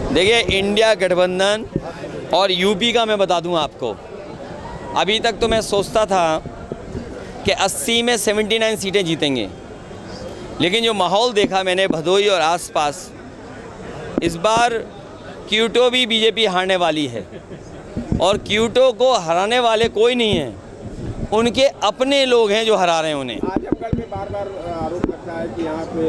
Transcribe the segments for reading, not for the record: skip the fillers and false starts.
देखिए, इंडिया गठबंधन और यूपी का मैं बता दूं आपको, अभी तक तो मैं सोचता था कि 80 में 79 सीटें जीतेंगे, लेकिन जो माहौल देखा मैंने भदोही और आसपास, इस बार क्यूटो भी बीजेपी हारने वाली है। और क्यूटो को हराने वाले कोई नहीं है, उनके अपने लोग हैं जो हरा रहे हैं उन्हें। आजमगढ़ में बार बार आरोप लगता है कि यहाँ पे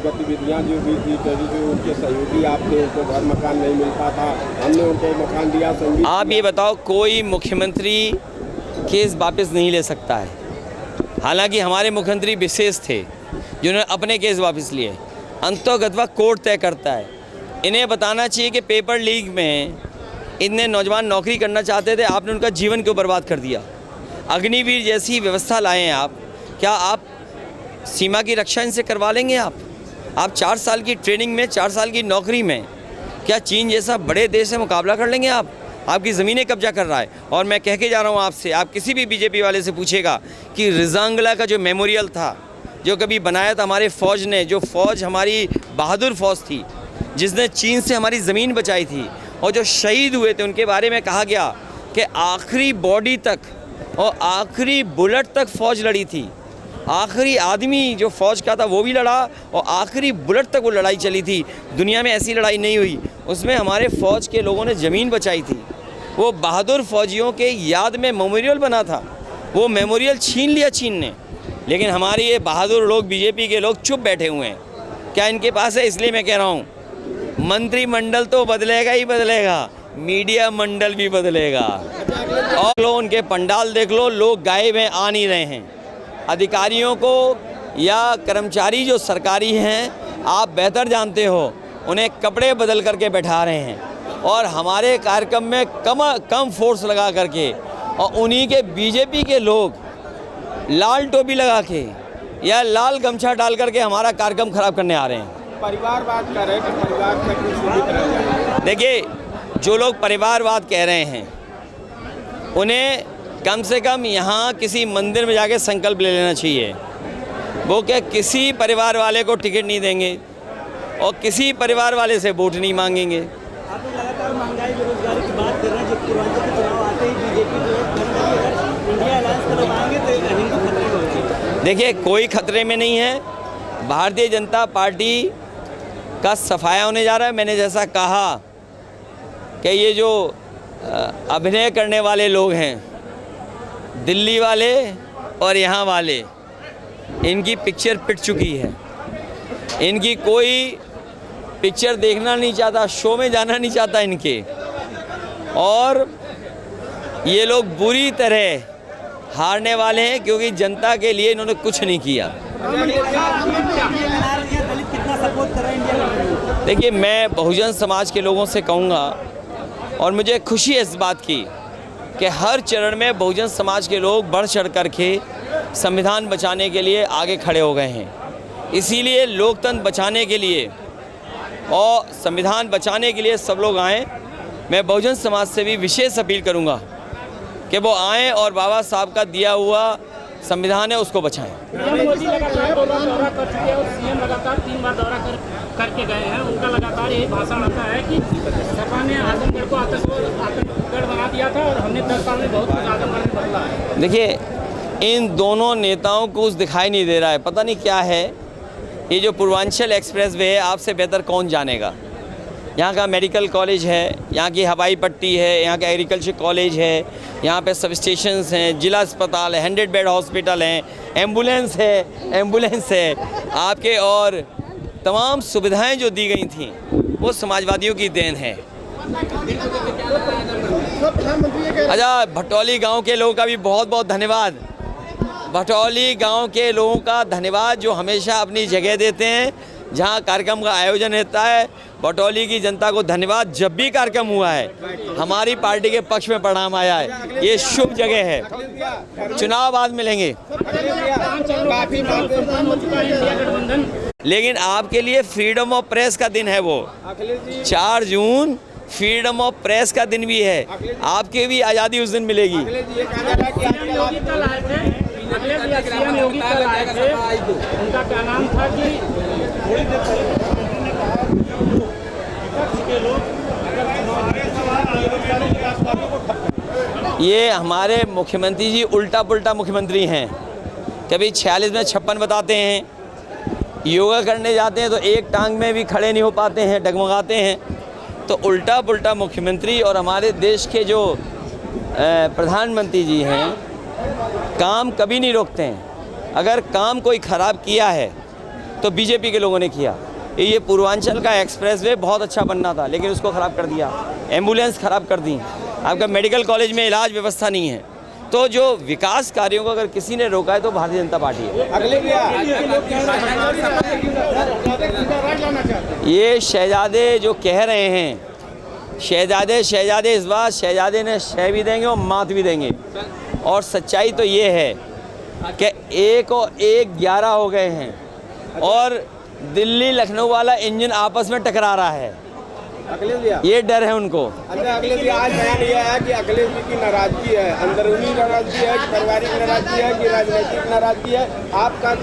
गतिविधियाँ जो भी थी, जो उनके सहयोगी आप थे, उनको घर मकान नहीं मिल पाता, हमने उनको मकान दिया। आप ये बताओ, कोई मुख्यमंत्री केस वापस नहीं ले सकता है। हालांकि हमारे मुख्यमंत्री विशेष थे जिन्होंने अपने केस वापस लिए। अंतोगत्वा कोर्ट तय करता है। इन्हें बताना चाहिए कि पेपर लीक में इतने नौजवान नौकरी करना चाहते थे, आपने उनका जीवन क्यों बर्बाद कर दिया। अग्निवीर जैसी व्यवस्था लाएं आप, क्या आप सीमा की रक्षा इनसे करवा लेंगे? आप 4 साल की ट्रेनिंग में, 4 साल की नौकरी में क्या चीन जैसा बड़े देश से मुकाबला कर लेंगे? आपकी ज़मीनें कब्जा कर रहा है। और मैं कह के जा रहा हूँ आपसे, आप किसी भी बीजेपी वाले से पूछेगा कि रिजांगला का जो मेमोरियल था, जो कभी बनाया था हमारे फ़ौज ने, जो फ़ौज हमारी बहादुर फ़ौज थी जिसने चीन से हमारी ज़मीन बचाई थी, और जो शहीद हुए थे उनके बारे में कहा गया कि आखिरी बॉडी तक और आखिरी बुलेट तक फ़ौज लड़ी थी। आखिरी आदमी जो फ़ौज का था वो भी लड़ा और आखिरी बुलेट तक वो लड़ाई चली थी। दुनिया में ऐसी लड़ाई नहीं हुई, उसमें हमारे फ़ौज के लोगों ने ज़मीन बचाई थी। वो बहादुर फ़ौजियों के याद में मेमोरियल बना था, वो मेमोरियल छीन लिया चीन ने। लेकिन हमारे ये बहादुर लोग, बीजेपी के लोग चुप बैठे हुए हैं। क्या इनके पास है? इसलिए मैं कह रहा हूँ, मंत्रिमंडल तो बदलेगा ही बदलेगा, मीडिया मंडल भी बदलेगा। और लो, उनके पंडाल देख लो, लोग गायब हैं, आ नहीं रहे हैं। अधिकारियों को या कर्मचारी जो सरकारी हैं, आप बेहतर जानते हो, उन्हें कपड़े बदल करके बैठा रहे हैं और हमारे कार्यक्रम में कम फोर्स लगा करके, और उन्हीं के बीजेपी के लोग लाल टोपी लगा के या लाल गमछा डाल करके हमारा कार्यक्रम खराब करने आ रहे हैं। परिवारवाद कर रहे हैं कि परिवार तक सीमित रह जाए। देखिए, जो लोग परिवारवाद कह रहे हैं उन्हें कम से कम यहाँ किसी मंदिर में जाके संकल्प ले लेना चाहिए। वो क्या किसी परिवार वाले को टिकट नहीं देंगे और किसी परिवार वाले से वोट नहीं मांगेंगे। आप लोग लगातार महंगाई बेरोजगारी की बात कर रहे हैं, जब पूर्वांचल के चुनाव आते ही बीजेपी जो इंडिया अलायंस तरफ आएंगे तो हिंदू खतरे में होगी। देखिए, कोई खतरे में नहीं है। भारतीय जनता पार्टी का सफाया होने जा रहा है। मैंने जैसा कहा कि ये जो अभिनय करने वाले लोग हैं, दिल्ली वाले और यहाँ वाले, इनकी पिक्चर पिट चुकी है। इनकी कोई पिक्चर देखना नहीं चाहता, शो में जाना नहीं चाहता इनके। और ये लोग बुरी तरह हारने वाले हैं क्योंकि जनता के लिए इन्होंने कुछ नहीं किया। देखिए, मैं बहुजन समाज के लोगों से कहूँगा, और मुझे खुशी है इस बात की कि हर चरण में बहुजन समाज के लोग बढ़ चढ़ करके संविधान बचाने के लिए आगे खड़े हो गए हैं। इसीलिए लोकतंत्र बचाने के लिए और संविधान बचाने के लिए सब लोग आएँ। मैं बहुजन समाज से भी विशेष अपील करूँगा कि वो आएँ और बाबा साहब का दिया हुआ संविधान है उसको बचाएं। मोदी लगातार 2 बार दौरा कर चुके हैं और सीएम लगातार 3 बार दौरा करके गए हैं। उनका लगातार यही भाषण आता है कि सपा ने आजमगढ़ को आतंकगढ़ बना दिया था और हमने 10 साल में बहुत कुछ आजमगढ़ में बदला है। देखिए, इन दोनों नेताओं को कुछ दिखाई नहीं दे रहा है, पता नहीं क्या है। ये जो पूर्वांचल एक्सप्रेस वे है, आपसे बेहतर कौन जानेगा। यहाँ का मेडिकल कॉलेज है, यहाँ की हवाई पट्टी है, यहाँ का एग्रीकल्चर कॉलेज है, यहाँ पे सब स्टेशंस हैं, जिला अस्पताल है, 100 बेड हॉस्पिटल हैं, एम्बुलेंस है आपके, और तमाम सुविधाएं जो दी गई थी वो समाजवादियों की देन है। अच्छा, भटौली गांव के लोगों का भी बहुत बहुत धन्यवाद। भटौली गांव के लोगों का धन्यवाद जो हमेशा अपनी जगह देते हैं जहां कार्यक्रम का आयोजन होता है। भटौली की जनता को धन्यवाद। जब भी कार्यक्रम हुआ है हमारी पार्टी के पक्ष में परिणाम आया है। ये शुभ जगह है। चुनाव बाद मिलेंगे, लेकिन आपके लिए फ्रीडम ऑफ प्रेस का दिन है। वो 4 जून फ्रीडम ऑफ प्रेस का दिन भी है। आपके भी आज़ादी उस दिन मिलेगी। उनका क्या नाम था कि के लोग अगर चुनाव जीत जाए तो ये लोग सारे विकास कार्यों को ठप करें। ये हमारे मुख्यमंत्री जी उल्टा पुल्टा मुख्यमंत्री हैं। कभी 46 में 56 बताते हैं, योगा करने जाते हैं तो एक टांग में भी खड़े नहीं हो पाते हैं, डगमगाते हैं। तो उल्टा पुल्टा मुख्यमंत्री। और हमारे देश के जो प्रधानमंत्री जी हैं, काम कभी नहीं रोकते हैं। अगर काम कोई ख़राब किया है तो बीजेपी के लोगों ने किया। ये पूर्वांचल का एक्सप्रेसवे बहुत अच्छा बनना था, लेकिन उसको ख़राब कर दिया। एम्बुलेंस ख़राब कर दी। आपका मेडिकल कॉलेज में इलाज व्यवस्था नहीं है। तो जो विकास कार्यों को अगर किसी ने रोका है तो भारतीय जनता पार्टी है। ये शहजादे जो कह रहे हैं, शहजादे इस बार शहजादे ने शह भी देंगे और मात भी देंगे। और सच्चाई तो ये है कि 1 और 1 11 हो गए हैं और दिल्ली लखनऊ वाला इंजन आपस में टकरा रहा है। ये डर है उनको। अच्छा अखिलेश जी, आज बयान ये है कि अखिलेश जी की नाराजगी है, अंदरूनी नाराजगी है, कि पारिवारिक नाराजगी है, कि राजनीतिक नाराजगी है। आपका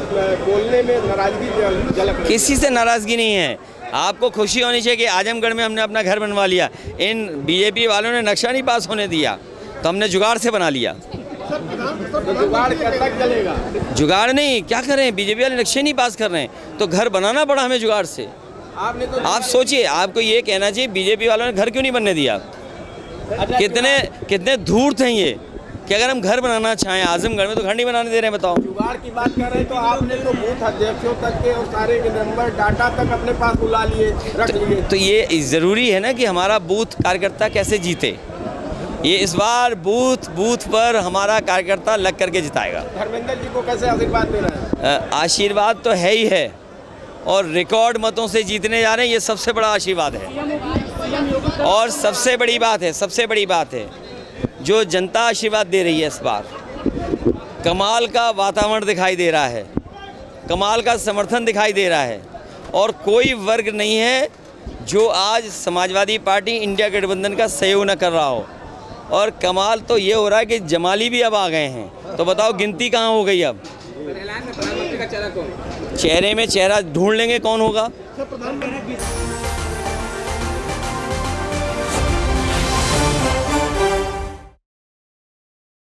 बोलने में नाराजगी झलक रही। किसी से नाराज़गी नहीं है। आपको खुशी होनी चाहिए कि आजमगढ़ में हमने अपना घर बनवा लिया। इन बीजेपी वालों ने नक्शा नहीं पास होने दिया तो हमने जुगाड़ से बना लिया। तो जुगाड़ कब तक चलेगा? जुगाड़ नहीं, क्या करें, बीजेपी वाले नक्शे नहीं पास कर रहे हैं तो घर बनाना पड़ा हमें जुगाड़ से। आपने तो आप सोचिए, आपको ये कहना चाहिए बीजेपी वालों ने घर क्यों नहीं बनने दिया। कितने धूर्त हैं ये कि अगर हम घर बनाना चाहें आजमगढ़ में तो घर नहीं बनाने दे रहे हैं। बताओ, जुगाड़ की बात कर रहे हैं तो आपने तो बूथ अध्यक्षों तक के और सारे के नंबर डाटा तक अपने पास बुला लिए, रख लिए। तो ये ज़रूरी है ना कि हमारा बूथ कार्यकर्ता कैसे जीते। ये इस बार बूथ पर हमारा कार्यकर्ता लग करके जिताएगा। धर्मेंद्र जी को कैसे आशीर्वाद दे रहे हैं? आशीर्वाद तो है ही है और रिकॉर्ड मतों से जीतने जा रहे हैं। ये सबसे बड़ा आशीर्वाद है। और सबसे बड़ी बात है जो जनता आशीर्वाद दे रही है इस बार। कमाल का वातावरण दिखाई दे रहा है, कमाल का समर्थन दिखाई दे रहा है। और कोई वर्ग नहीं है जो आज समाजवादी पार्टी इंडिया गठबंधन का सहयोग न कर रहा हो। और कमाल तो ये हो रहा है कि जमाली भी अब आ गए हैं। तो बताओ गिनती कहाँ हो गई अब। चेहरे में चेहरा ढूंढ लेंगे कौन होगा।